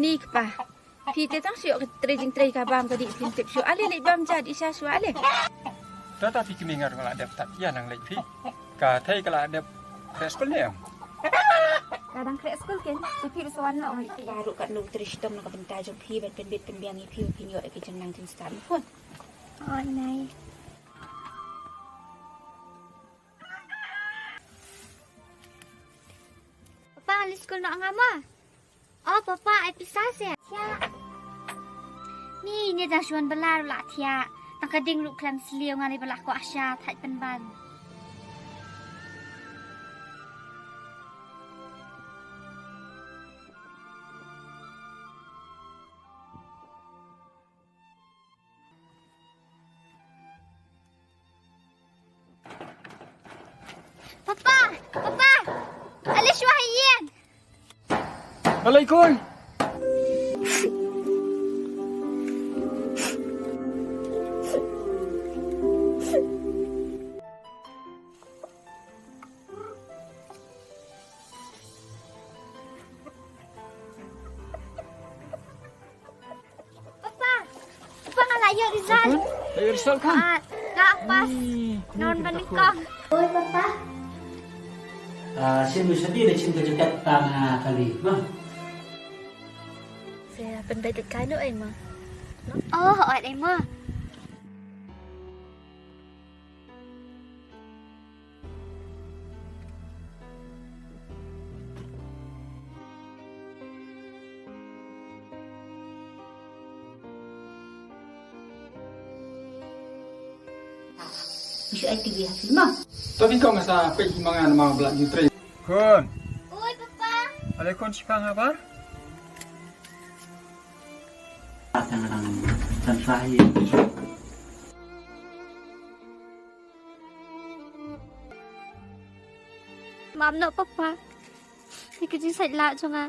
Ni pa. Pi te tang syok trejing trej ka bam tadi pin tip syok ale le bam jadi sya syok ale. Tetapi kami ngar kalau ada tak ya nang lek pi. Ka thai kalau ada preskul ni. Kadang krek skul ken, tapi sawan nak baru kat nu tristom nak bentar jom pi ben bit pembiang ni pi pi nyok ke jenang tin stan pun. Oh nai. Papa, alis sekolah nak ngama? Oh, Papa, ai pisah ya. Ni, ni dah suan belar lah tia. Tang kading lu klam seliu ngai belah ko Asya thai penban. Papa, Papa, alis wahiyan. Waalaikum. Papa ngalayo Rizal. Ayo Rizal kan. Nak pas. Non banikong. Oi, Papa. Sino sabi na cinta jakat tanga kali, ma? Saya pendai dekat nu ai ma. Oh, oi ai mo. Isu ai tiga hasil mah. Tapi kau ngasa pe himangan ma belak ni tre. Kun. Oi, Papa. Alaikum sipang apa? Dan sahih. Mam nak Papa. Ni kerja saya lah, Jonga.